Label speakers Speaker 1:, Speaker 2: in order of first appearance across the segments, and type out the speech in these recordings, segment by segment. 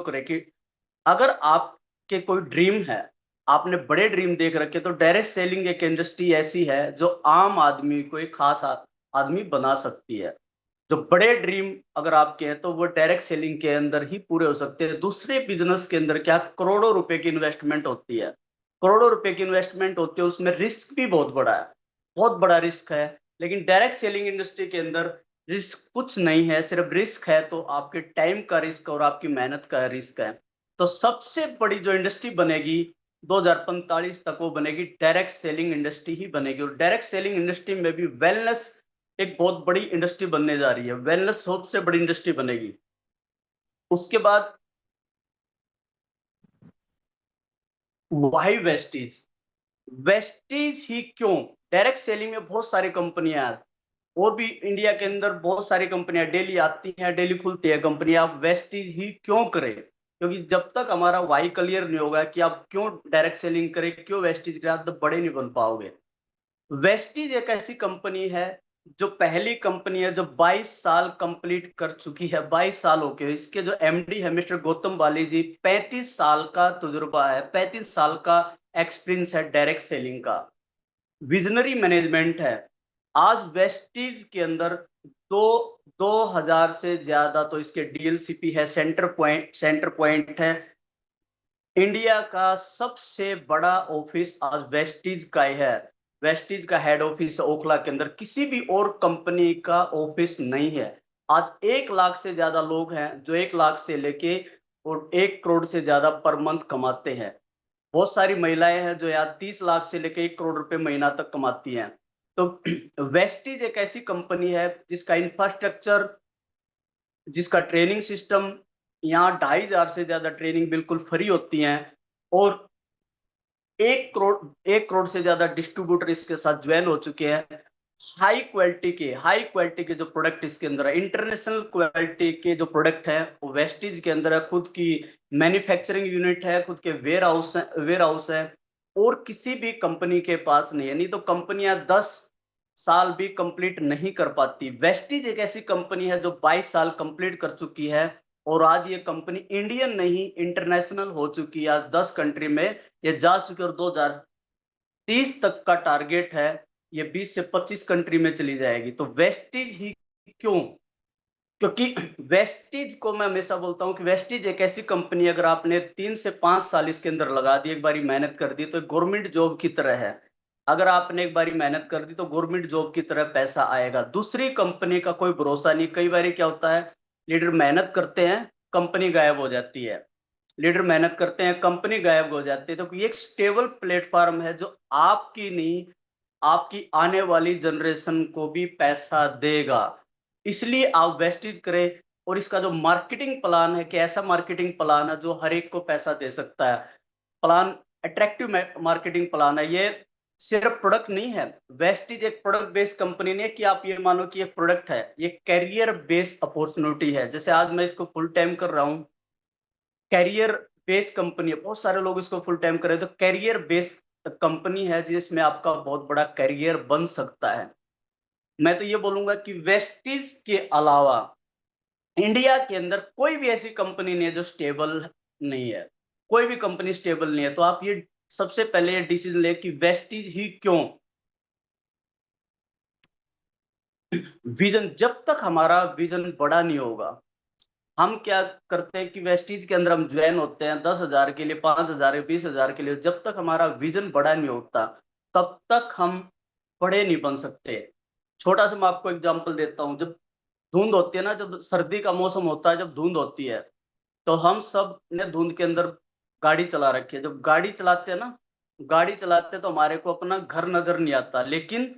Speaker 1: करें कि अगर आपके कोई ड्रीम है, आपने बड़े ड्रीम देख रखे, तो डायरेक्ट सेलिंग एक इंडस्ट्री ऐसी है जो आम आदमी को एक खास आदमी बना सकती है। जो बड़े ड्रीम अगर आपके हैं तो वो डायरेक्ट सेलिंग के अंदर ही पूरे हो सकते हैं। दूसरे बिजनेस के अंदर क्या करोड़ों रुपए की इन्वेस्टमेंट होती है, करोड़ों रुपए की इन्वेस्टमेंट होती है, उसमें रिस्क भी बहुत बड़ा है, बहुत बड़ा रिस्क है। लेकिन डायरेक्ट सेलिंग इंडस्ट्री के अंदर रिस्क कुछ नहीं है, सिर्फ रिस्क है तो आपके टाइम का रिस्क और आपकी मेहनत का रिस्क है। तो सबसे बड़ी जो इंडस्ट्री बनेगी 2045 तक, वो बनेगी डायरेक्ट सेलिंग इंडस्ट्री ही बनेगी। और डायरेक्ट सेलिंग इंडस्ट्री में भी वेलनेस एक बहुत बड़ी इंडस्ट्री बनने जा रही है, वेलनेस सबसे बड़ी इंडस्ट्री बनेगी। उसके बाद वाई वेस्टीज, वेस्टीज ही क्यों? डायरेक्ट सेलिंग में बहुत सारी कंपनियां हैं, और भी इंडिया के अंदर बहुत सारी कंपनियां डेली आती हैं, डेली खुलती है कंपनियां। आप वेस्टीज ही क्यों करें? क्योंकि जब तक हमारा वाई क्लियर नहीं होगा कि आप क्यों डायरेक्ट सेलिंग करें, क्यों वेस्टीज करें, आप तो बड़े नहीं बन पाओगे। वेस्टीज एक ऐसी कंपनी है जो पहली कंपनी है जो 22 साल कंप्लीट कर चुकी है। 22 साल हो गए। इसके जो एमडी है मिस्टर गौतम बाली जी, 35 साल का तजुर्बा है, 35 साल का एक्सपीरियंस है डायरेक्ट सेलिंग का, विजनरी मैनेजमेंट है। आज वेस्टीज के अंदर दो 2000 से ज्यादा तो इसके डीएलसीपी है, सेंटर पॉइंट है। इंडिया का सबसे बड़ा ऑफिस आज वेस्टीज का ही है। वेस्टीज का हेड ऑफिस ओखला के अंदर, किसी भी और कंपनी का ऑफिस नहीं है। आज 1 लाख से ज्यादा लोग हैं जो 1 लाख से लेके और 1 करोड़ से ज्यादा पर मंथ कमाते हैं। बहुत सारी महिलाएं हैं जो यार 30 लाख से लेके 1 करोड़ रुपए महीना तक कमाती हैं। तो वेस्टीज एक ऐसी कंपनी है जिसका इंफ्रास्ट्रक्चर, जिसका ट्रेनिंग सिस्टम, यहाँ 2,500 से ज्यादा ट्रेनिंग बिल्कुल फ्री होती हैं। और 1 करोड़ से ज्यादा डिस्ट्रीब्यूटर इसके साथ ज्वाइन हो चुके हैं। हाई क्वालिटी के जो प्रोडक्ट इसके अंदर है, इंटरनेशनल क्वालिटी के जो प्रोडक्ट है वो वेस्टीज के अंदर है। खुद की मैन्युफैक्चरिंग यूनिट है, खुद के वेयर हाउस है, और किसी भी कंपनी के पास नहीं है। नहीं तो कंपनियां 10 साल भी कंप्लीट नहीं कर पाती। वेस्टीज एक ऐसी कंपनी है जो 22 साल कंप्लीट कर चुकी है, और आज ये कंपनी इंडियन नहीं इंटरनेशनल हो चुकी है। आज 10 कंट्री में ये जा चुकी है, और 2030 तक का टारगेट है ये 20 से 25 कंट्री में चली जाएगी। तो वेस्टीज ही क्यों? क्योंकि वेस्टीज को मैं हमेशा बोलता हूं कि वेस्टीज एक ऐसी कंपनी, अगर आपने 3 से 5 साल इसके अंदर लगा दी, एक बारी मेहनत कर दी, तो गवर्नमेंट जॉब की तरह है। अगर आपने एक बारी मेहनत कर दी तो गवर्नमेंट जॉब की तरह पैसा आएगा। दूसरी कंपनी का कोई भरोसा नहीं। कई बार क्या होता है, लीडर मेहनत करते हैं, कंपनी गायब हो जाती है। लीडर मेहनत करते हैं, कंपनी गायब हो जाती है। तो ये एक स्टेबल प्लेटफॉर्म है जो आपकी नहीं, आपकी आने वाली जनरेशन को भी पैसा देगा। इसलिए आप वेस्टेज करें। और इसका जो मार्केटिंग प्लान है कि ऐसा मार्केटिंग प्लान है जो हर एक को पैसा दे सकता है। प्लान अट्रैक्टिव मार्केटिंग प्लान है। ये सिर्फ प्रोडक्ट नहीं है। वेस्टीज एक प्रोडक्ट बेस्ड कंपनी नहीं है कि आप ये मानो कि ये प्रोडक्ट है, ये कैरियर बेस्ड अपॉर्चुनिटी है। जैसे आज मैं इसको फुल टाइम कर रहा हूँ, कैरियर बेस्ड कंपनी है, बहुत सारे लोग इसको फुल टाइम कर रहे हैं। तो कैरियर बेस्ड कंपनी है जिसमें आपका बहुत बड़ा कैरियर बन सकता है। मैं तो ये बोलूंगा कि वेस्टीज के अलावा इंडिया के अंदर कोई भी ऐसी कंपनी नहीं है जो स्टेबल नहीं है। कोई भी कंपनी स्टेबल नहीं है। तो आप ये सबसे पहले ये डिसीजन ले कि वेस्टीज ही क्यों। विजन, जब तक हमारा विजन बड़ा नहीं होगा, हम क्या करते हैं कि वेस्टीज के अंदर हम ज्वाइन होते हैं 10,000 के लिए, 5,000, 20,000 के लिए। जब तक हमारा विजन बड़ा नहीं होता तब तक हम बड़े नहीं बन सकते। छोटा सा मैं आपको एग्जांपल देता हूँ। जब धुंध होती है ना, जब सर्दी का मौसम होता है, जब धुंध होती है, तो हम सब ने धुंध के अंदर गाड़ी चला रखी है। जब गाड़ी चलाते हैं ना, गाड़ी चलाते हैं तो हमारे को अपना घर नजर नहीं आता, लेकिन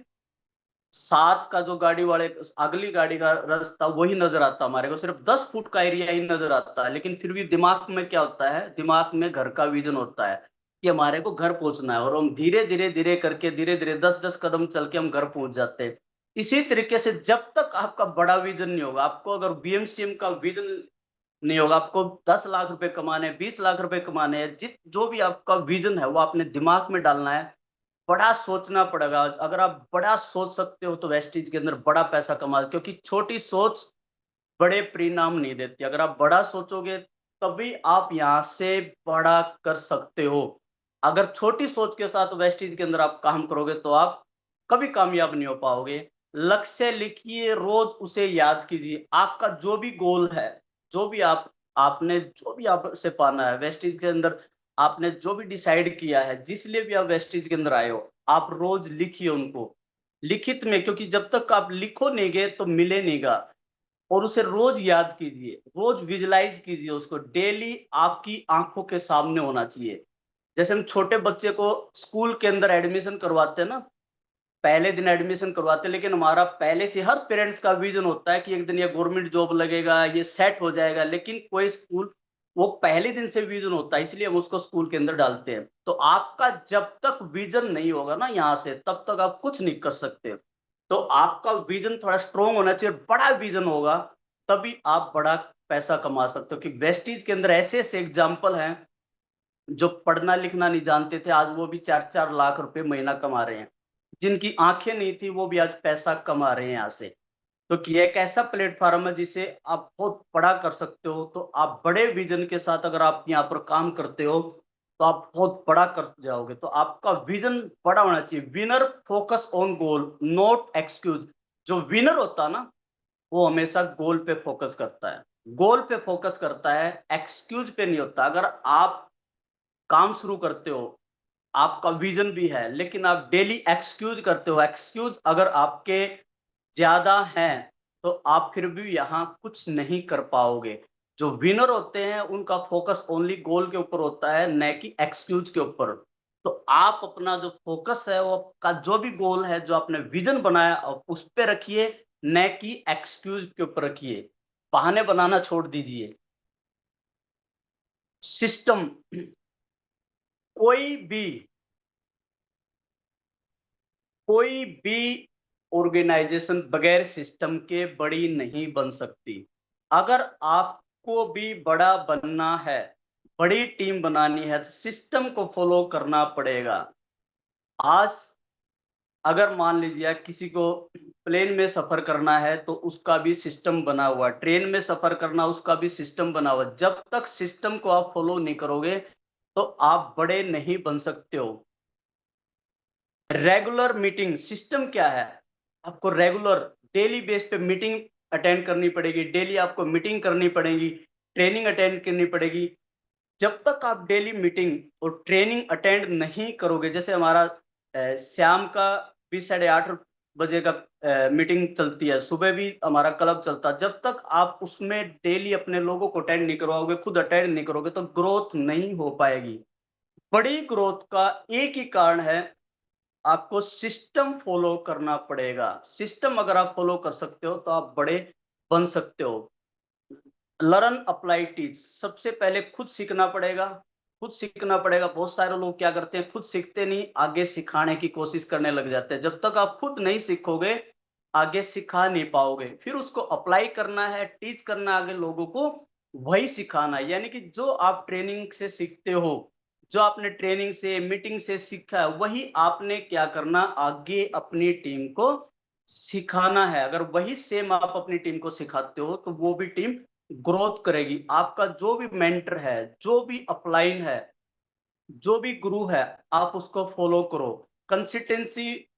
Speaker 1: साथ का जो गाड़ी वाले, अगली गाड़ी का रास्ता वही नजर आता। हमारे को सिर्फ 10 फुट का एरिया ही नजर आता है, लेकिन फिर भी दिमाग में क्या होता है, दिमाग में घर का विजन होता है कि हमारे को घर पहुंचना है। और हम धीरे धीरे धीरे करके, धीरे धीरे 10-10 कदम चल के हम घर पहुंच जाते हैं। इसी तरीके से जब तक आपका बड़ा विजन नहीं होगा, आपको अगर बीएमसीएम का विजन नहीं होगा, आपको 10 लाख रुपए कमाने, 20 लाख रुपए कमाने हैं, जित जो भी आपका विजन है वो आपने दिमाग में डालना है। बड़ा सोचना पड़ेगा। अगर आप बड़ा सोच सकते हो तो वेस्टीज के अंदर बड़ा पैसा कमा, क्योंकि छोटी सोच बड़े परिणाम नहीं देती। अगर आप बड़ा सोचोगे तभी आप यहाँ से बड़ा कर सकते हो। अगर छोटी सोच के साथ वेस्टीज के अंदर आप काम करोगे तो आप कभी कामयाब नहीं हो पाओगे। लक्ष्य लिखिए, रोज उसे याद कीजिए। आपका जो भी गोल है, जो भी आपने जो भी आपसे पाना है वेस्टीज के अंदर, आपने जो भी डिसाइड किया है, जिस लिए भी आप वेस्टीज के अंदर आए हो, आप रोज लिखिए उनको लिखित में, क्योंकि जब तक आप लिखो नहींगे तो मिले नहींगा। और उसे रोज याद कीजिए, रोज विजुलाइज कीजिए उसको, डेली आपकी आंखों के सामने होना चाहिए। जैसे हम छोटे बच्चे को स्कूल के अंदर एडमिशन करवाते हैं ना, पहले दिन एडमिशन करवाते हैं, लेकिन हमारा पहले से हर पेरेंट्स का विजन होता है कि एक दिन ये गवर्नमेंट जॉब लगेगा, ये सेट हो जाएगा, लेकिन कोई स्कूल, वो पहले दिन से विजन होता है, इसलिए हम उसको स्कूल के अंदर डालते हैं। तो आपका जब तक विजन नहीं होगा ना यहाँ से, तब तक आप कुछ नहीं कर सकते। तो आपका विजन थोड़ा स्ट्रोंग होना चाहिए, बड़ा विजन होगा, तभी आप बड़ा पैसा कमा सकते हो। कि वेस्टीज के अंदर ऐसे ऐसे एग्जाम्पल हैं जो पढ़ना लिखना नहीं जानते थे, आज वो भी 4-4 लाख रुपए महीना कमा रहे हैं। जिनकी आंखें नहीं थी वो भी आज पैसा कमा रहे हैं यहाँ से। तो कि एक ऐसा प्लेटफॉर्म है जिसे आप बहुत बड़ा कर सकते हो। तो आप बड़े विजन के साथ अगर आप यहाँ पर काम करते हो तो आप बहुत बड़ा कर जाओगे। तो आपका विजन बड़ा होना चाहिए। Winner focus on goal, not excuse. जो विनर होता है ना, वो हमेशा गोल पे फोकस करता है, गोल पे फोकस करता है, एक्सक्यूज पे नहीं होता। अगर आप काम शुरू करते हो, आपका विजन भी है, लेकिन आप डेली एक्सक्यूज करते हो, एक्सक्यूज अगर आपके ज्यादा हैं तो आप फिर भी यहाँ कुछ नहीं कर पाओगे। जो विनर होते हैं उनका फोकस ओनली गोल के ऊपर होता है, न कि एक्सक्यूज के ऊपर। तो आप अपना जो फोकस है, वो का जो भी गोल है, जो आपने विजन बनाया, उस पे रखिए, न कि एक्सक्यूज के ऊपर रखिए। बहाने बनाना छोड़ दीजिए। सिस्टम, कोई भी कोई भी ऑर्गेनाइजेशन बगैर सिस्टम के बड़ी नहीं बन सकती। अगर आपको भी बड़ा बनना है, बड़ी टीम बनानी है, तो सिस्टम को फॉलो करना पड़ेगा। आज अगर मान लीजिए किसी को प्लेन में सफर करना है तो उसका भी सिस्टम बना हुआ है, ट्रेन में सफर करना उसका भी सिस्टम बना हुआ है। जब तक सिस्टम को आप फॉलो नहीं करोगे तो आप बड़े नहीं बन सकते हो। रेगुलर मीटिंग सिस्टम क्या है? आपको रेगुलर डेली बेस पे मीटिंग अटेंड करनी पड़ेगी, डेली आपको मीटिंग करनी पड़ेगी, ट्रेनिंग अटेंड करनी पड़ेगी। जब तक आप डेली मीटिंग और ट्रेनिंग अटेंड नहीं करोगे, जैसे हमारा शाम का भी 8:30 बजे का मीटिंग चलती है, सुबह भी हमारा क्लब चलता है। जब तक आप उसमें डेली अपने लोगों को अटेंड नहीं करवाओगे, खुद अटेंड नहीं करोगे, तो ग्रोथ नहीं हो पाएगी। बड़ी ग्रोथ का एक ही कारण है, आपको सिस्टम फॉलो करना पड़ेगा। सिस्टम अगर आप फॉलो कर सकते हो तो आप बड़े बन सकते हो। लर्न अप्लाई टीच, सबसे पहले खुद सीखना पड़ेगा। खुद सीखना पड़ेगा। बहुत सारे लोग क्या करते हैं, खुद सीखते नहीं, आगे सिखाने की कोशिश करने लग जाते हैं। जब तक आप खुद नहीं सीखोगे, आगे सिखा नहीं पाओगे। फिर उसको अप्लाई करना है, टीच करना है आगे लोगों को, वही सिखाना है। यानी कि जो आप ट्रेनिंग से सीखते हो, जो आपने ट्रेनिंग से मीटिंग से सीखा है, वही आपने क्या करना, आगे अपनी टीम को सिखाना है। अगर वही सेम आप अपनी टीम को सिखाते हो तो वो भी टीम ग्रोथ करेगी। आपका जो भी मेंटर है, जो भी अपलाइन है, जो भी गुरु है, आप उसको फॉलो करो। कंसिस्टेंसी,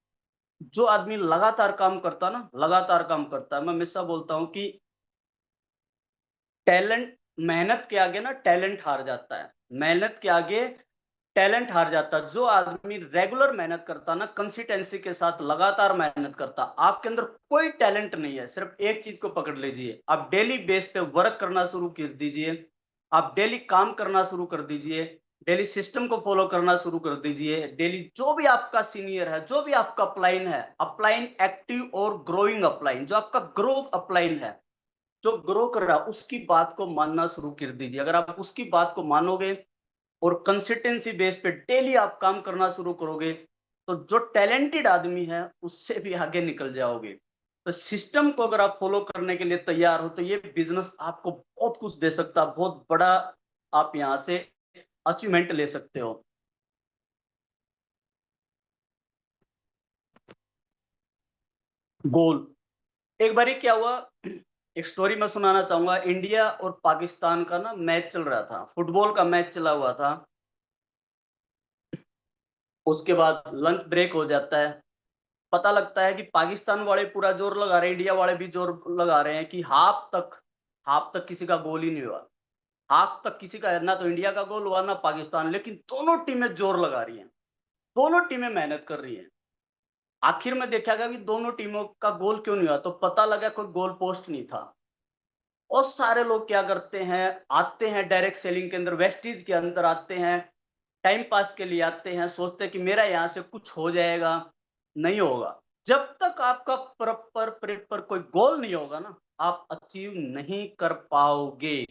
Speaker 1: जो आदमी लगातार काम करता है ना, लगातार काम करता है, मैं हमेशा बोलता हूँ कि टैलेंट, मेहनत के आगे ना टैलेंट हार जाता है। मेहनत के आगे टैलेंट हार जाता है। जो आदमी रेगुलर मेहनत करता ना, कंसिस्टेंसी के साथ लगातार मेहनत करता, आपके अंदर कोई टैलेंट नहीं है, सिर्फ एक चीज को पकड़ लीजिए, आप डेली बेस पे वर्क करना शुरू कर दीजिए। आप डेली काम करना शुरू कर दीजिए, डेली सिस्टम को फॉलो करना शुरू कर दीजिए। डेली जो भी आपका सीनियर है, जो भी आपका अपलाइन है, अपलाइन एक्टिव और ग्रोइंग अपलाइन, जो आपका ग्रोथ अपलाइन है, जो ग्रो कर रहा है, उसकी बात को मानना शुरू कर दीजिए। अगर आप उसकी बात को मानोगे और कंसिस्टेंसी बेस पे डेली आप काम करना शुरू करोगे, तो जो टैलेंटेड आदमी है उससे भी आगे निकल जाओगे। तो सिस्टम को अगर आप फॉलो करने के लिए तैयार हो तो ये बिजनेस आपको बहुत कुछ दे सकता है, बहुत बड़ा आप यहाँ से अचीवमेंट ले सकते हो। गोल, एक बारी क्या हुआ, एक स्टोरी मैं सुनाना चाहूँगा। इंडिया और पाकिस्तान का ना मैच चल रहा था, फुटबॉल का मैच चला हुआ था। उसके बाद लंच ब्रेक हो जाता है। पता लगता है कि पाकिस्तान वाले पूरा जोर लगा रहे हैं, इंडिया वाले भी जोर लगा रहे हैं कि हाफ तक किसी का गोल ही नहीं हुआ। हाफ तक किसी का ना तो इंडिया का गोल हुआ ना पाकिस्तान, लेकिन दोनों टीमें जोर लगा रही हैं, दोनों टीमें मेहनत कर रही हैं। आखिर में देखा गया कि दोनों टीमों का गोल क्यों नहीं हुआ, तो पता लगा कोई गोल पोस्ट नहीं था। और सारे लोग क्या करते हैं, आते हैं डायरेक्ट सेलिंग के अंदर, वेस्टीज के अंदर आते हैं, टाइम पास के लिए आते हैं, सोचते हैं कि मेरा यहाँ से कुछ हो जाएगा, नहीं होगा। जब तक आपका प्रॉपर कोई गोल नहीं होगा ना, आप अचीव नहीं कर पाओगे।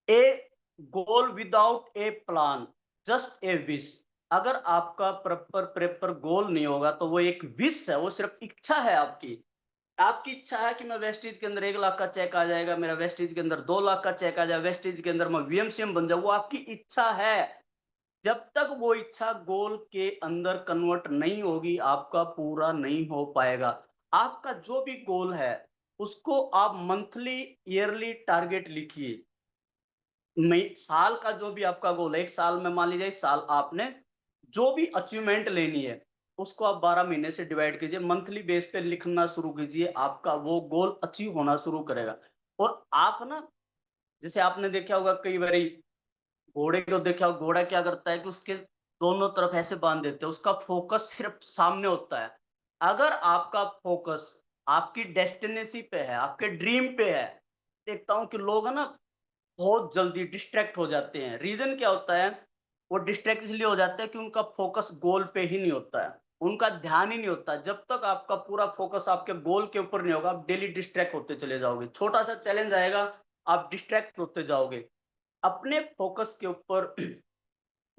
Speaker 1: A goal without a plan, just a wish. अगर आपका प्रॉपर गोल नहीं होगा तो वो एक विश है, वो सिर्फ इच्छा है आपकी। आपकी इच्छा है कि मैं वेस्टीज के अंदर 1 लाख का चेक आ जाएगा, मेरा वेस्टीज के अंदर 2 लाख का चेक आ जाए, वेस्टीज के अंदर मैं वीएमसीएम बन जाऊं, वो आपकी इच्छा है। जब तक वो इच्छा गोल के अंदर कन्वर्ट नहीं होगी, आपका पूरा नहीं हो पाएगा। आपका जो भी गोल है, उसको आप मंथली, ईयरली टारगेट लिखिए। साल का जो भी आपका गोल है, 1 साल में मान लीजिए, इस साल आपने जो भी अचीवमेंट लेनी है, उसको आप 12 महीने से डिवाइड कीजिए, मंथली बेस पे लिखना शुरू कीजिए, आपका वो गोल अचीव होना शुरू करेगा। और आप ना, जैसे आपने देखा होगा कई बारी, घोड़े को देखा होगा, घोड़ा क्या करता है कि उसके दोनों तरफ ऐसे बांध देते हैं, उसका फोकस सिर्फ सामने होता है। अगर आपका फोकस आपकी डेस्टिनेसी पे है, आपके ड्रीम पे है, देखता हूँ कि लोग है ना बहुत जल्दी डिस्ट्रैक्ट हो जाते हैं। रीजन क्या होता है, वो डिस्ट्रैक्ट इसलिए हो जाते हैं कि उनका फोकस गोल पे ही नहीं होता है, उनका ध्यान ही नहीं होता। जब तक आपका पूरा फोकस आपके गोल के ऊपर नहीं होगा, आप डेली डिस्ट्रैक्ट होते चले जाओगे। छोटा सा चैलेंज आएगा, आप डिस्ट्रैक्ट होते जाओगे। अपने फोकस के ऊपर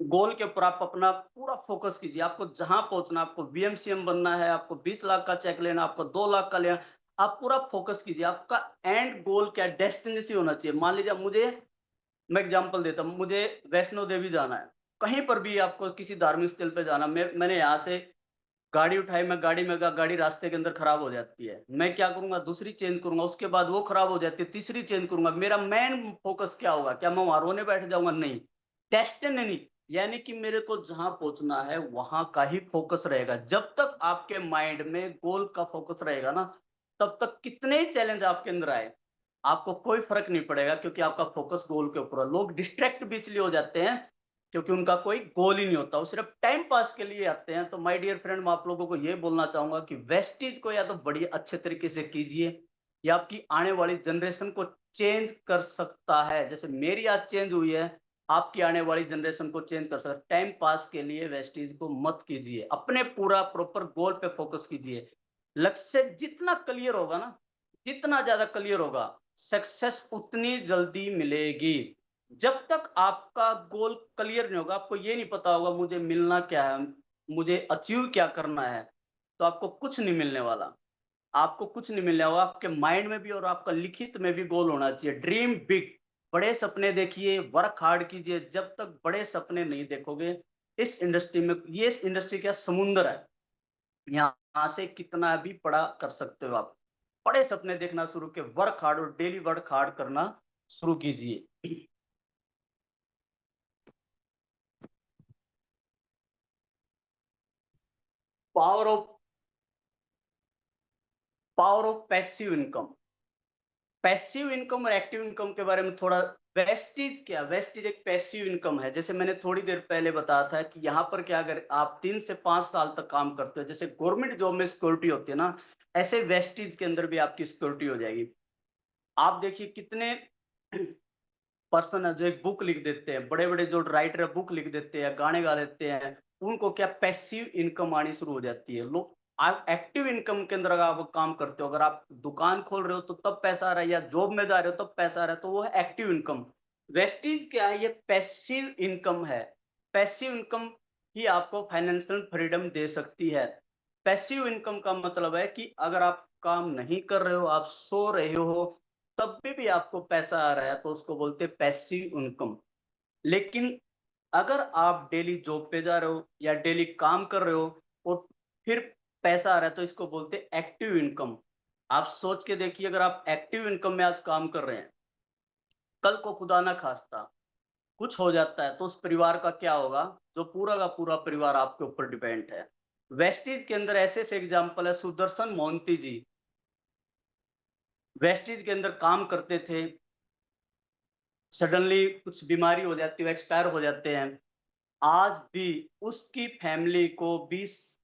Speaker 1: गोल के ऊपर आप अपना पूरा फोकस कीजिए। आपको जहां पहुंचना, आपको वीएमसीएम बनना है, आपको 20 लाख का चेक लेना, आपको 2 लाख का लेना, आप पूरा फोकस कीजिए। आपका एंड गोल क्या, डेस्टिनेसी होना चाहिए। मान लीजिए मुझे, मैं एग्जांपल देता हूँ, मुझे वैष्णो देवी जाना है, कहीं पर भी आपको किसी धार्मिक स्थल पे जाना, मैंने यहाँ से गाड़ी उठाई, मैं गाड़ी में गया, गाड़ी रास्ते के अंदर खराब हो जाती है, मैं क्या करूंगा, दूसरी चेंज करूंगा, उसके बाद वो खराब हो जाती है, तीसरी चेंज करूंगा। मेरा मेन फोकस क्या होगा, क्या मैं वहां रोने बैठ जाऊंगा, नहीं। डेस्टिनी, यानी कि मेरे को जहां पहुंचना है वहां का ही फोकस रहेगा। जब तक आपके माइंड में गोल का फोकस रहेगा ना, तब तक कितने ही चैलेंज आपके अंदर आए, आपको कोई फर्क नहीं पड़ेगा, क्योंकि आपका फोकस गोल के ऊपर है। लोग डिस्ट्रैक्ट भी इसलिए हो जाते हैं क्योंकि उनका कोई गोल ही नहीं होता, वो सिर्फ टाइम पास के लिए आते हैं। तो माय डियर फ्रेंड, मैं आप लोगों को ये बोलना चाहूंगा कि वेस्टेज को या तो बड़ी अच्छे तरीके से कीजिए, या आपकी आने वाली जनरेशन को चेंज कर सकता है। जैसे मेरी आज चेंज हुई है, आपकी आने वाली जनरेशन को चेंज कर सकता है। टाइम पास के लिए वेस्टेज को मत कीजिए, अपने पूरा प्रॉपर गोल पे फोकस कीजिए। लक्ष्य जितना क्लियर होगा ना, जितना ज्यादा क्लियर होगा, सक्सेस उतनी जल्दी मिलेगी। जब तक आपका गोल क्लियर नहीं होगा, आपको ये नहीं पता होगा मुझे मिलना क्या है, मुझे अचीव क्या करना है, तो आपको कुछ नहीं मिलने वाला। आपको कुछ नहीं मिलने वाला। आपके माइंड में भी और आपका लिखित में भी गोल होना चाहिए। ड्रीम बिग, बड़े सपने देखिए, वर्क हार्ड कीजिए। जब तक बड़े सपने नहीं देखोगे, इस इंडस्ट्री में, ये इस इंडस्ट्री का समुंदर है, यहाँ से कितना भी बड़ा कर सकते हो आप। बड़े सपने देखना शुरू के, वर्क हार्ड और डेली वर्क हार्ड करना शुरू कीजिए। Power of power of passive income. Passive income और एक्टिव इनकम के बारे में थोड़ा। वेस्टिज क्या, वेस्टिज एक पैसिव इनकम है। जैसे मैंने थोड़ी देर पहले बताया था कि यहाँ पर क्या, अगर आप 3 से 5 साल तक काम करते हो, जैसे गवर्नमेंट जॉब में सिक्योरिटी होती है ना, ऐसे वेस्टिज के अंदर भी आपकी सिक्योरिटी हो जाएगी। आप देखिए कितने पर्सन है जो एक बुक लिख देते हैं, बड़े बड़े जो राइटर है बुक लिख देते हैं, गाने गा देते हैं, उनको क्या पैसिव इनकम आनी शुरू हो जाती है। लोग, आप एक्टिव इनकम के अंदर अगर आप काम करते हो, अगर आप दुकान खोल रहे हो तो तब पैसा आ रहा है, या जॉब में जा रहे हो तब पैसा आ रहा है, तो वो है एक्टिव इनकम। वेस्टीज क्या है, ये पैसिव इनकम है। पैसिव इनकम ही आपको फाइनेंशियल फ्रीडम दे सकती है। पैसिव इनकम का मतलब है कि अगर आप काम नहीं कर रहे हो, आप सो रहे हो, तब भी आपको पैसा आ रहा है, तो उसको बोलते हैं पैसिव इनकम। लेकिन अगर आप डेली जॉब पे जा रहे हो या डेली काम कर रहे हो और फिर पैसा आ रहा है, तो इसको बोलते हैं एक्टिव इनकम। आप सोच के देखिए, अगर आप एक्टिव इनकम में आज काम कर रहे हैं, कल को खुदा ना खास्ता कुछ हो जाता है तो उस परिवार का क्या होगा, जो पूरा का पूरा परिवार आपके ऊपर डिपेंड है। वेस्टीज के अंदर ऐसे एग्जाम्पल है, सुदर्शन मोहंती जी वेस्टीज के अंदर काम करते थे, सडनली कुछ बीमारी हो जाती है, एक्सपायर हो जाते हैं। आज भी उसकी फैमिली को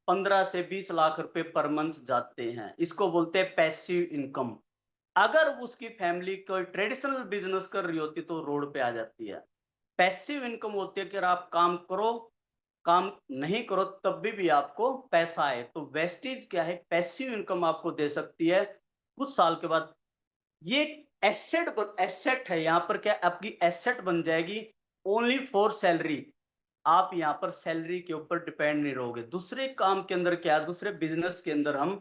Speaker 1: 15 से 20 लाख रुपए पर मंथ जाते हैं। इसको बोलते हैं पैसिव इनकम। अगर उसकी फैमिली कोई ट्रेडिशनल बिजनेस कर रही होती तो रोड पे आ जाती है। पैसिव इनकम होती है कि अगर आप काम करो, काम नहीं करो तब भी आपको पैसा आए। तो वेस्टेज क्या है, पैसिव इनकम आपको दे सकती है कुछ साल के बाद। ये एसेट है, यहाँ पर क्या आपकी एसेट बन जाएगी, ओनली फॉर सैलरी। आप यहाँ पर सैलरी के ऊपर डिपेंड नहीं रहोगे। दूसरे काम के अंदर क्या है, दूसरे बिजनेस के अंदर हम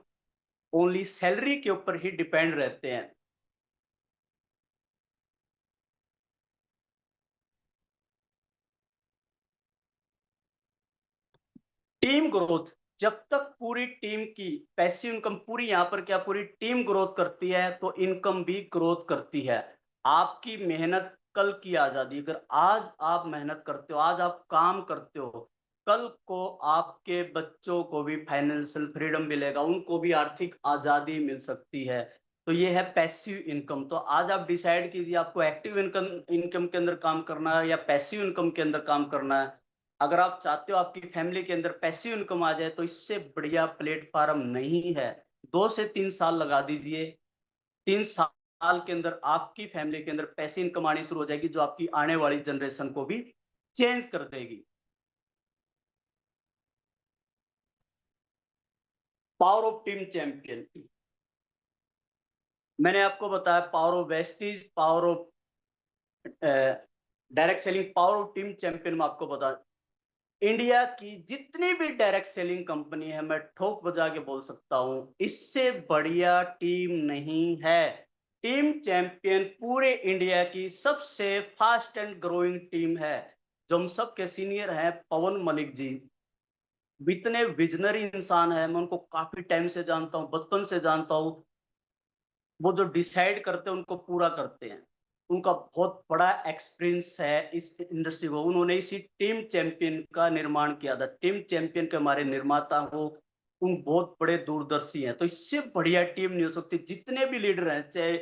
Speaker 1: ओनली सैलरी के ऊपर ही डिपेंड रहते हैं। टीम ग्रोथ, जब तक पूरी टीम की पैसिव इनकम, पूरी यहाँ पर क्या पूरी टीम ग्रोथ करती है तो इनकम भी ग्रोथ करती है। आपकी मेहनत कल की आजादी। अगर आज आप मेहनत करते हो, आज आप काम करते हो, कल को आपके बच्चों को भी फाइनेंशियल फ्रीडम मिलेगा, उनको भी आर्थिक आजादी मिल सकती है। तो ये है पैसिव इनकम। तो आज आप डिसाइड कीजिए आपको एक्टिव इनकम इनकम के अंदर काम करना है या पैसिव इनकम के अंदर काम करना है। अगर आप चाहते हो आपकी फैमिली के अंदर पैसिव इनकम आ जाए तो इससे बढ़िया प्लेटफॉर्म नहीं है। 2 से 3 साल लगा दीजिए, 3 साल के अंदर आपकी फैमिली के अंदर पैसिव इनकम आनी शुरू हो जाएगी, जो आपकी आने वाली जनरेशन को भी चेंज कर देगी। पावर ऑफ टीम चैंपियन, मैंने आपको बताया power of Vestige, power of direct selling, power of team champion में आपको बता। इंडिया की जितनी भी डायरेक्ट सेलिंग कंपनी है, मैं ठोक बजा के बोल सकता हूं, इससे बढ़िया टीम नहीं है। टीम चैंपियन पूरे इंडिया की सबसे फास्ट एंड ग्रोइंग टीम है। जो हम सबके सीनियर हैं पवन मलिक जी, इतने विजनरी इंसान है, मैं उनको काफी टाइम से जानता हूं, बचपन से जानता हूं। वो जो डिसाइड करते हैं उनको पूरा करते हैं। उनका बहुत बड़ा एक्सपीरियंस है इस इंडस्ट्री को। उन्होंने इसी टीम चैंपियन का निर्माण किया था। टीम चैंपियन के हमारे निर्माता हो, उन बहुत बड़े दूरदर्शी हैं। तो इससे बढ़िया टीम नहीं हो सकती। जितने भी लीडर हैं, चाहे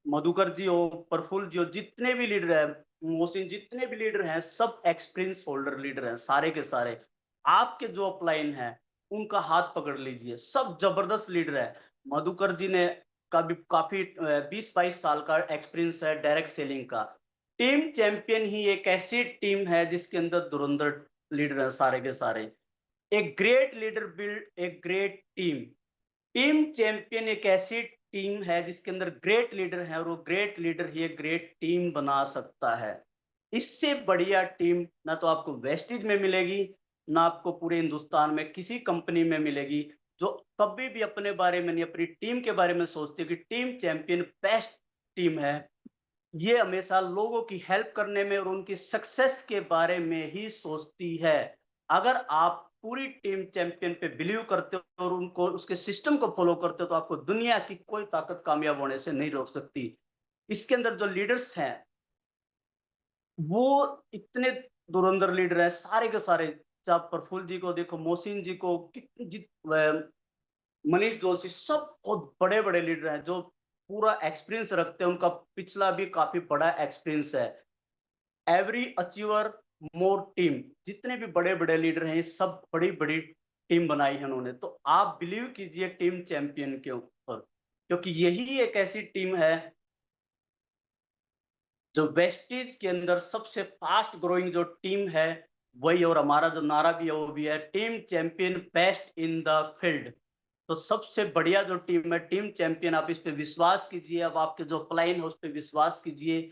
Speaker 1: मधुकर जी हो, प्रफुल्ल जी हो, जितने भी लीडर हैं, मोहसिन, जितने भी लीडर हैं, सब एक्सपीरियंस होल्डर लीडर हैं सारे के सारे। आपके जो अपलाइन है उनका हाथ पकड़ लीजिए, सब जबरदस्त लीडर है। मधुकर जी ने का भी काफी 20-22 साल का एक्सपीरियंस है डायरेक्ट सेलिंग का। टीम चैंपियन ही एक ऐसी टीम है जिसके अंदर धुरंधर लीडर है सारे के सारे। एक great leader build a great team. Team champion एक ऐसी टीम है जिसके अंदर ग्रेट लीडर है, और वो ग्रेट लीडर ही एक ग्रेट टीम बना सकता है। इससे बढ़िया टीम ना तो आपको वेस्टेज में मिलेगी, ना आपको पूरे हिंदुस्तान में किसी कंपनी में मिलेगी, जो कभी भी अपने बारे में नहीं, अपनी टीम के बारे में सोचती है कि टीम चैंपियन बेस्ट टीम है। ये हमेशा लोगों की हेल्प करने में और उनकी सक्सेस के बारे में ही सोचती है। अगर आप पूरी टीम चैंपियन पे बिलीव करते हो और उनको उसके सिस्टम को फॉलो करते हो तो आपको दुनिया की कोई ताकत कामयाब होने से नहीं रोक सकती। इसके अंदर जो लीडर्स हैं वो इतने धुरंधर लीडर हैं सारे के सारे। चाहे प्रफुल्ल जी को देखो, मोहसिन जी को, मनीष जोशी, सब बहुत बड़े बड़े लीडर हैं जो पूरा एक्सपीरियंस रखते हैं। उनका पिछला भी काफी बड़ा एक्सपीरियंस है। एवरी अचीवर मोर टीम, जितने भी बड़े बड़े लीडर हैं ये सब बड़ी बड़ी टीम बनाई है उन्होंने। तो आप बिलीव कीजिए टीम चैंपियन के ऊपर, क्योंकि यही एक ऐसी टीम है जो वेस्टीज के अंदर सबसे फास्ट ग्रोइंग जो टीम है वही। और हमारा जो नारा भी है वो भी है team champion best in the field. तो सबसे बढ़िया जो टीम है टीम चैंपियन। आप इस पे विश्वास कीजिए, अब आपके जो प्लान है उस पे विश्वास कीजिए।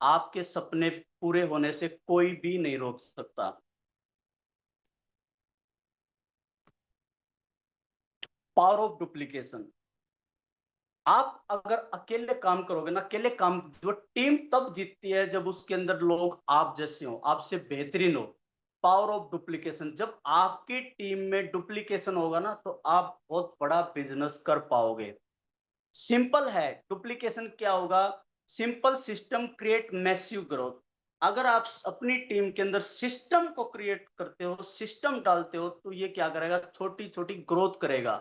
Speaker 1: आपके सपने पूरे होने से कोई भी नहीं रोक सकता। पावर ऑफ डुप्लीकेशन, आप अगर अकेले काम करोगे ना, अकेले काम, जो टीम तब जीतती है जब उसके अंदर लोग आप जैसे हो, आपसे बेहतरीन हो। पावर ऑफ डुप्लीकेशन, जब आपकी टीम में डुप्लीकेशन होगा ना तो आप बहुत बड़ा बिजनेस कर पाओगे। सिंपल है, डुप्लीकेशन क्या होगा? Simple system create massive growth. अगर आप अपनी टीम के अंदर सिस्टम को क्रिएट करते हो, सिस्टम डालते हो, तो ये क्या करेगा? छोटी छोटी ग्रोथ करेगा।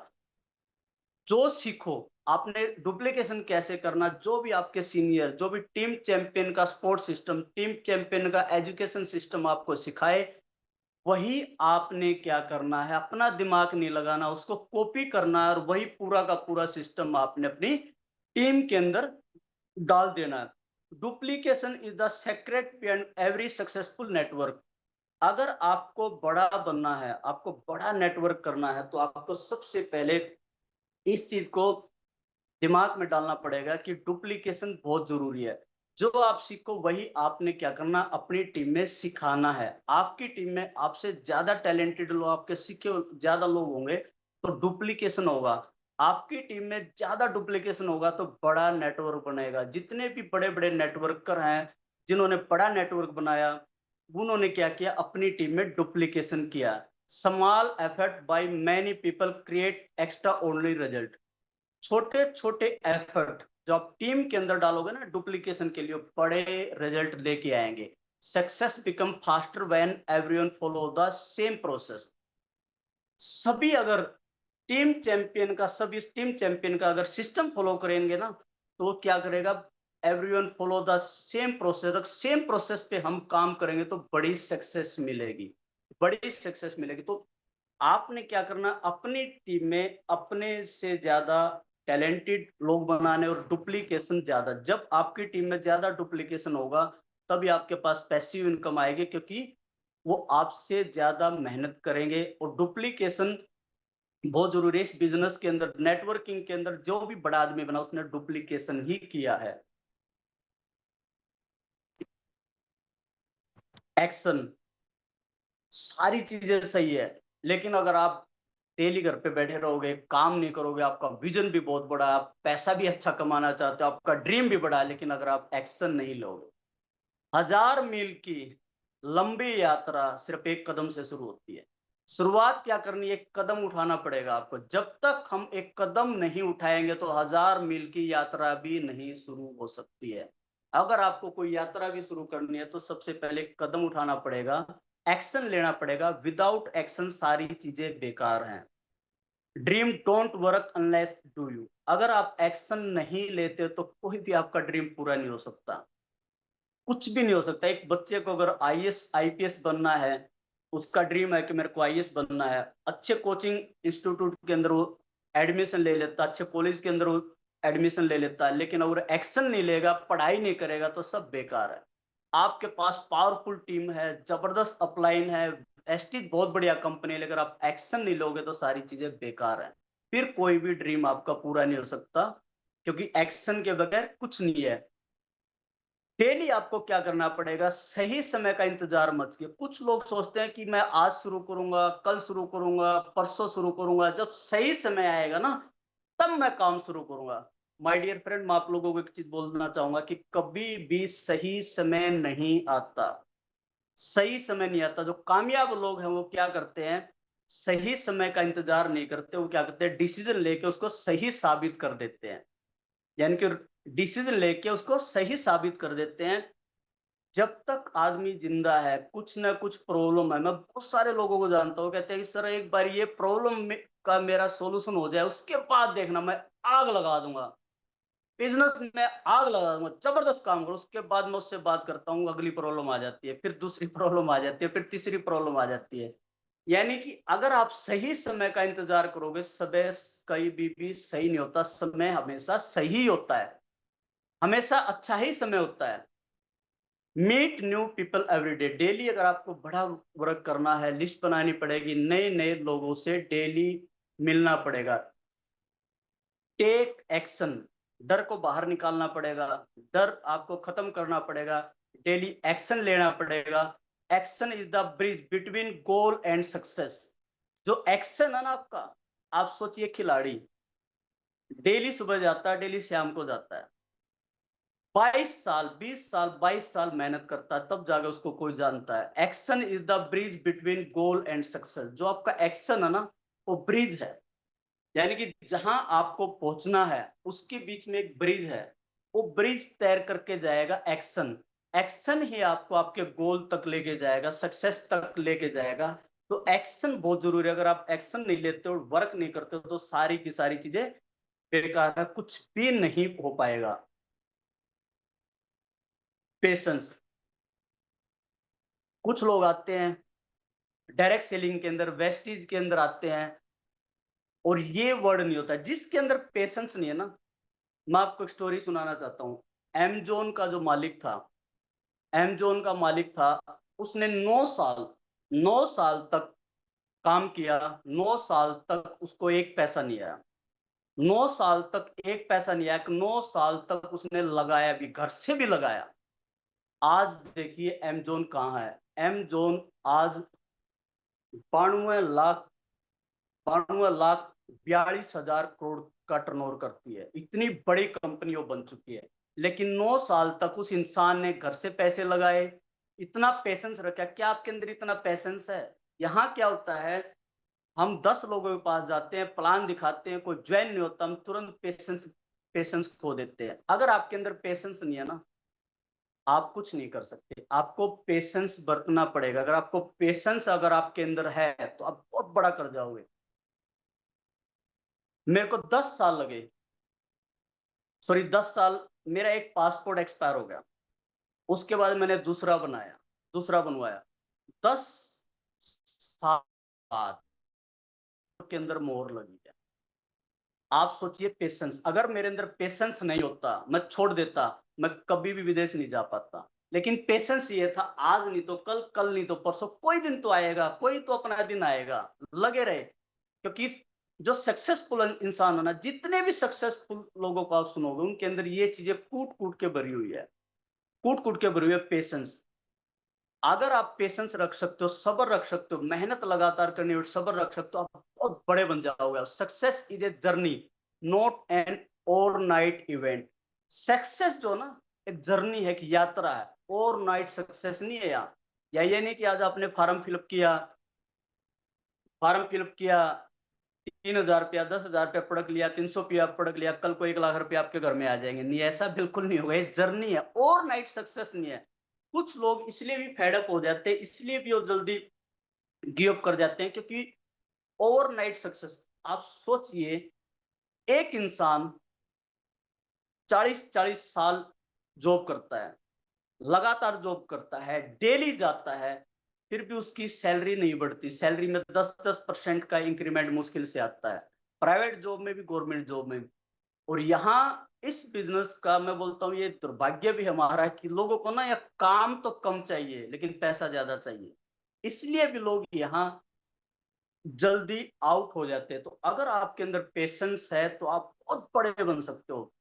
Speaker 1: जो सीखो, आपने डुप्लीकेशन कैसे करना, जो भी आपके सीनियर, जो भी टीम चैंपियन का सपोर्ट सिस्टम, टीम चैंपियन का एजुकेशन सिस्टम आपको सिखाए, वही आपने क्या करना है, अपना दिमाग नहीं लगाना, उसको कॉपी करना है और वही पूरा का पूरा सिस्टम आपने अपनी टीम के अंदर डाल देना है। Duplication is the secret behind every successful network. अगर आपको बड़ा बनना है, आपको बड़ा नेटवर्क करना है, तो आपको सबसे पहले इस चीज को दिमाग में डालना पड़ेगा कि डुप्लीकेशन बहुत जरूरी है। जो आप सीखो वही आपने क्या करना, अपनी टीम में सिखाना है। आपकी टीम में आपसे ज्यादा टैलेंटेड लोग, आपके सीखे ज्यादा लोग होंगे, तो डुप्लीकेशन होगा। आपकी टीम में ज्यादा डुप्लीकेशन होगा तो बड़ा नेटवर्क बनेगा। जितने भी बड़े बड़े नेटवर्कर हैं, जिन्होंने बड़ा नेटवर्क बनाया, उन्होंने क्या किया? अपनी टीम में डुप्लीकेशन किया। Small effort by many people create extra ordinary result. छोटे छोटे एफर्ट जो आप टीम के अंदर डालोगे ना डुप्लीकेशन के लिए, बड़े रिजल्ट लेके आएंगे। Success become faster when everyone follow the same process. सभी अगर टीम चैंपियन का अगर सिस्टम फॉलो करेंगे ना, तो वो क्या करेगा? Everyone follow the same process पे हम काम करेंगे तो बड़ी सक्सेस मिलेगी, बड़ी सक्सेस मिलेगी। तो आपने क्या करना? अपनी टीम में अपने से ज्यादा टैलेंटेड लोग बनाने और डुप्लीकेशन ज्यादा। जब आपकी टीम में ज्यादा डुप्लीकेशन होगा, तभी आपके पास पैसिव इनकम आएगी, क्योंकि वो आपसे ज्यादा मेहनत करेंगे। और डुप्लीकेशन बहुत जरूरी है इस बिजनेस के अंदर, नेटवर्किंग के अंदर। जो भी बड़ा आदमी बना उसने डुप्लीकेशन ही किया है। एक्शन, सारी चीजें सही है, लेकिन अगर आप डेली घर पे बैठे रहोगे, काम नहीं करोगे, आपका विजन भी बहुत बड़ा है, आप पैसा भी अच्छा कमाना चाहते हो, आपका ड्रीम भी बड़ा है, लेकिन अगर आप एक्शन नहीं लोगे, 1000 मील की लंबी यात्रा सिर्फ एक कदम से शुरू होती है। शुरुआत क्या करनी है? एक कदम उठाना पड़ेगा आपको। जब तक हम एक कदम नहीं उठाएंगे तो 1000 मील की यात्रा भी नहीं शुरू हो सकती है। अगर आपको कोई यात्रा भी शुरू करनी है तो सबसे पहले कदम उठाना पड़ेगा, एक्शन लेना पड़ेगा। विदाउट एक्शन सारी चीजें बेकार हैं। Dream don't work unless do you. अगर आप एक्शन नहीं लेते तो कोई भी आपका ड्रीम पूरा नहीं हो सकता, कुछ भी नहीं हो सकता। एक बच्चे को अगर आईएएस आईपीएस बनना है, उसका ड्रीम है कि मेरे को आईएएस बनना है, अच्छे कोचिंग इंस्टीट्यूट के अंदर वो एडमिशन ले लेता, अच्छे कॉलेज के अंदर वो एडमिशन ले लेता है, लेकिन अगर एक्शन नहीं लेगा, पढ़ाई नहीं करेगा, तो सब बेकार है। आपके पास पावरफुल टीम है, जबरदस्त अपलाइन है, एस्टीज बहुत बढ़िया कंपनी है, लेकिन आप एक्शन नहीं लोगे तो सारी चीजें बेकार है। फिर कोई भी ड्रीम आपका पूरा नहीं हो सकता, क्योंकि एक्शन के बगैर कुछ नहीं है। डेली आपको क्या करना पड़ेगा? सही समय का इंतजार मत कीजिए। कुछ लोग सोचते हैं कि मैं आज शुरू करूंगा, कल शुरू करूंगा, परसों शुरू करूंगा, जब सही समय आएगा ना, तब मैं काम शुरू करूंगा। माय डियर फ्रेंड, मैं आप लोगों को एक चीज बोलना चाहूंगा कि कभी भी सही समय नहीं आता। सही समय नहीं आता। जो कामयाब लोग हैं वो क्या करते हैं? सही समय का इंतजार नहीं करते, वो क्या करते हैं? डिसीजन लेके उसको सही साबित कर देते हैं। यानी कि डिसीजन लेके उसको सही साबित कर देते हैं। जब तक आदमी जिंदा है, कुछ ना कुछ प्रॉब्लम है। मैं बहुत सारे लोगों को जानता हूँ, कहते हैं कि सर एक बार ये प्रॉब्लम का मेरा सॉल्यूशन हो जाए, उसके बाद देखना मैं आग लगा दूंगा, बिजनेस में आग लगा दूंगा, जबरदस्त काम करो। उसके बाद मैं उससे बात करता हूँ, अगली प्रॉब्लम आ जाती है, फिर दूसरी प्रॉब्लम आ जाती है, फिर तीसरी प्रॉब्लम आ जाती है। यानी कि अगर आप सही समय का इंतजार करोगे, समय कहीं भी सही नहीं होता। समय हमेशा सही होता है, हमेशा अच्छा ही समय होता है। Meet new people every day. Daily अगर आपको बड़ा वर्क करना है, लिस्ट बनानी पड़ेगी, नए नए लोगों से डेली मिलना पड़ेगा। टेक एक्शन, डर को बाहर निकालना पड़ेगा, डर आपको खत्म करना पड़ेगा, डेली एक्शन लेना पड़ेगा। Action is the bridge between goal and success. जो एक्शन है ना आपका, आप सोचिए खिलाड़ी डेली सुबह जाता है, डेली शाम को जाता है, 22 साल 20 साल 22 साल मेहनत करता है, तब जाके उसको कोई जानता है। Action is the bridge between goal and success. जो आपका एक्शन है ना, वो ब्रिज है। यानी कि जहां आपको पहुंचना है उसके बीच में एक ब्रिज है, वो ब्रिज तैर करके जाएगा एक्शन। एक्शन ही आपको आपके गोल तक लेके जाएगा, सक्सेस तक लेके जाएगा। तो एक्शन बहुत जरूरी है। अगर आप एक्शन नहीं लेते हो, वर्क नहीं करते हो, तो सारी की सारी चीजें बेकार है, कुछ भी नहीं हो पाएगा। पेशेंस। कुछ लोग आते हैं डायरेक्ट सेलिंग के अंदर, वेस्टीज के अंदर आते हैं, और ये वर्ड नहीं होता जिसके अंदर पेशेंस नहीं है ना। मैं आपको एक स्टोरी सुनाना चाहता हूँ। एमेज़न का जो मालिक था, एमेज़न का मालिक था, उसने 9 साल तक काम किया, 9 साल तक उसको एक पैसा नहीं आया। 9 साल तक एक पैसा नहीं आया, 9 साल तक उसने लगाया भी, घर से भी लगाया। आज देखिए एमेज़न कहाँ है? एमेज़न आज 92 लाख 92 लाख 42,000 करोड़ का टर्नओवर करती है। इतनी बड़ी कंपनी वो बन चुकी है। लेकिन 9 साल तक उस इंसान ने घर से पैसे लगाए, इतना पेशेंस रखा। क्या आपके अंदर इतना पेशेंस है? यहाँ क्या होता है, हम 10 लोगों के पास जाते हैं, प्लान दिखाते हैं, कोई ज्वाइन नहीं होता, हम तुरंत पेशेंस पेशेंस खो देते हैं। अगर आपके अंदर पेशेंस नहीं है ना, आप कुछ नहीं कर सकते। आपको पेशेंस बरतना पड़ेगा। अगर आपको पेशेंस अगर आपके अंदर है, तो आप बहुत बड़ा कर जाओगे। मेरे को 10 साल लगे, सॉरी 10 साल, मेरा एक पासपोर्ट एक्सपायर हो गया। उसके बाद मैंने दूसरा बनाया, दूसरा बनवाया। 10 साल बाद के अंदर मोहर लगी है। आप सोचिए पेशेंस, अगर मेरे अंदर पेशेंस नहीं होता, मैं छोड़ देता, मैं कभी भी विदेश नहीं जा पाता। लेकिन पेशेंस ये था, आज नहीं तो कल, कल नहीं तो परसों, कोई दिन तो आएगा, कोई तो अपना दिन आएगा। लगे रहे। क्योंकि जो सक्सेसफुल इंसान है ना, जितने भी सक्सेसफुल लोगों को आप सुनोगे, उनके अंदर ये चीजें कूट कूट के भरी हुई है, कूट कूट के भरी हुई है। पेशेंस। अगर आप पेशेंस रख सकते हो, सब्र रख सकते हो, मेहनत लगातार करनी हो, सब्र रख सकते हो, आप बहुत बड़े बन जाओगे। Success is a journey, not an overnight event. Success जो ना, एक जर्नी है, कि यात्रा है। ओवरनाइट सक्सेस नहीं है यार। या ये नहीं कि आज आपने फॉर्म फिलअप किया, फॉर्म फिलअप किया, 3,000 रुपया, 10,000 रुपया पढ़ लिया, 300 रुपया पढ़ लिया, कल को 1 लाख रुपया आपके घर में आ जाएंगे। नहीं, ऐसा बिल्कुल नहीं होगा। ये जर्नी है, ओवरनाइट सक्सेस नहीं है। कुछ लोग इसलिए भी फेडअप हो जाते हैं, इसलिए भी वो जल्दी गिव अप कर जाते हैं, क्योंकि ओवरनाइट सक्सेस। आप सोचिए, एक इंसान 40-40 साल जॉब करता है, लगातार जॉब करता है, डेली जाता है, फिर भी उसकी सैलरी नहीं बढ़ती। सैलरी में 10-10% का इंक्रीमेंट मुश्किल से आता है, प्राइवेट जॉब में भी, गवर्नमेंट जॉब में भी। और यहाँ इस बिजनेस का मैं बोलता हूँ, ये दुर्भाग्य भी हमारा है कि लोगों को ना, यह काम तो कम चाहिए लेकिन पैसा ज्यादा चाहिए। इसलिए भी लोग यहाँ जल्दी आउट हो जाते हैं। तो अगर आपके अंदर पेशेंस है, तो आप बहुत बड़े बन सकते हो।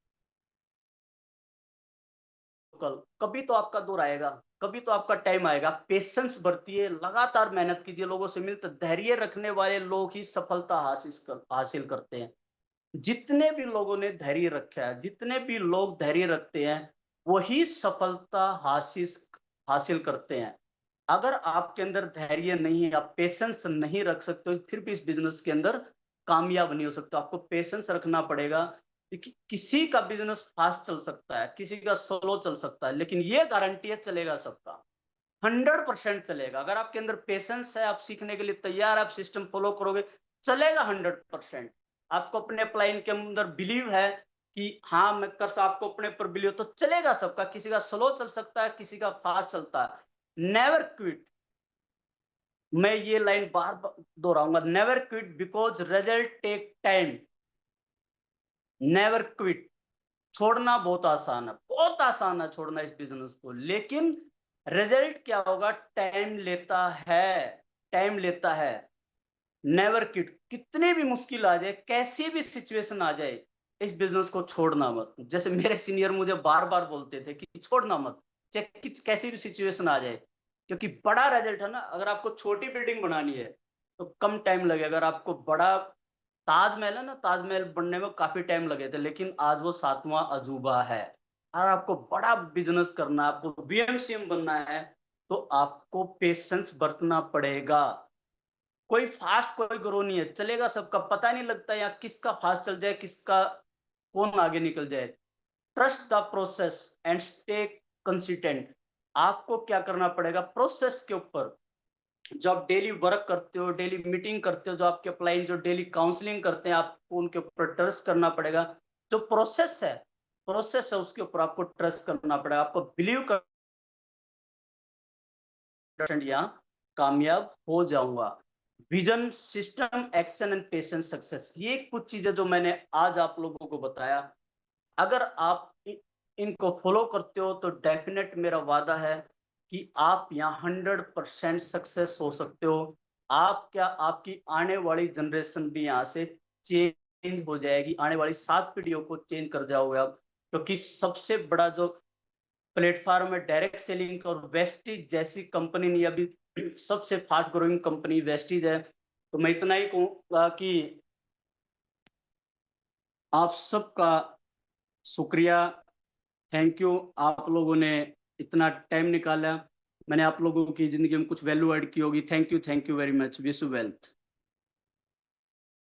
Speaker 1: कल कभी तो आपका दौर आएगा, कभी तो आपका टाइम आएगा। पेशेंस बरतिए, लगातार मेहनत कीजिए, लोगों से मिलते, धैर्य रखने वाले लोग ही सफलता हासिल करते हैं। जितने भी लोगों ने धैर्य रखा है, जितने भी लोग धैर्य रखते हैं, वही सफलता हासिल हासिल करते हैं। अगर आपके अंदर धैर्य नहीं है, आप पेशेंस नहीं रख सकते हो, फिर भी इस बिजनेस के अंदर कामयाब नहीं हो सकते। आपको पेशेंस रखना पड़ेगा। कि किसी का बिजनेस फास्ट चल सकता है, किसी का स्लो चल सकता है, लेकिन ये गारंटी है, चलेगा सबका। 100% चलेगा। अगर आपके अंदर पेशेंस है, आप सीखने के लिए तैयार, आप सिस्टम फॉलो करोगे, चलेगा 100%। आपको अपने प्लान के अंदर बिलीव है कि हाँ मैं कर, आपको अपने पर बिलीव, तो चलेगा सबका। किसी का स्लो चल सकता है, किसी का फास्ट चलता है। Never quit. मैं ये लाइन बार बार दोहराऊंगा, never quit because result take time. Never quit. छोड़ना बहुत आसान है, बहुत आसान है छोड़ना इस बिजनेस को, लेकिन रिजल्ट क्या होगा, टाइम लेता है, टाइम लेता है। Never quit. कितने भी मुश्किल आ जाए, कैसी भी सिचुएशन आ जाए, इस बिजनेस को छोड़ना मत। जैसे मेरे सीनियर मुझे बार बार बोलते थे कि छोड़ना मत, चाहे कैसी भी सिचुएशन आ जाए। क्योंकि बड़ा रिजल्ट है ना, अगर आपको छोटी बिल्डिंग बनानी है तो कम टाइम लगेगा। अगर आपको बड़ा ताजमहल है ना, ताजमहल बनने में काफी टाइम लगे थे, लेकिन आज वो 7वां अजूबा है। अगर आपको बड़ा बिजनेस करना है, आपको बीएमसीएम बनना है, तो आपको पेशेंस बरतना पड़ेगा। कोई फास्ट कोई ग्रो नहीं है, चलेगा सबका, पता नहीं लगता यहाँ किसका फास्ट चल जाए, किसका कौन आगे निकल जाए। Trust the process and stay consistent. आपको क्या करना पड़ेगा प्रोसेस के ऊपर, जो आप डेली वर्क करते हो, डेली मीटिंग करते हो, जो आपके क्लाइंट जो डेली काउंसलिंग करते हैं, आपको उनके ऊपर ट्रस्ट करना पड़ेगा। जो प्रोसेस है उसके ऊपर आपको ट्रस्ट करना पड़ेगा, आपको बिलीव कर यहाँ कामयाब हो जाऊंगा। Vision, system, action and patience, success, ये कुछ चीजें जो मैंने आज आप लोगों को बताया, अगर आप इनको फॉलो करते हो तो डेफिनेट मेरा वादा है कि आप यहाँ 100% सक्सेस हो सकते हो। आप क्या, आपकी आने वाली जनरेशन भी यहाँ से चेंज हो जाएगी, आने वाली 7 पीढ़ियों को चेंज कर जाओगे आप, क्योंकि सबसे बड़ा जो प्लेटफॉर्म है डायरेक्ट सेलिंग, और वेस्टिज जैसी कंपनी नहीं, अभी सबसे फास्ट ग्रोइंग कंपनी वेस्टिज है। तो मैं इतना ही कहूँगा कि आप सबका शुक्रिया, थैंक यू, आप लोगों ने इतना टाइम निकाला, मैंने आप लोगों की जिंदगी में कुछ वैल्यू ऐड की होगी। Thank you very much, wish you wealth.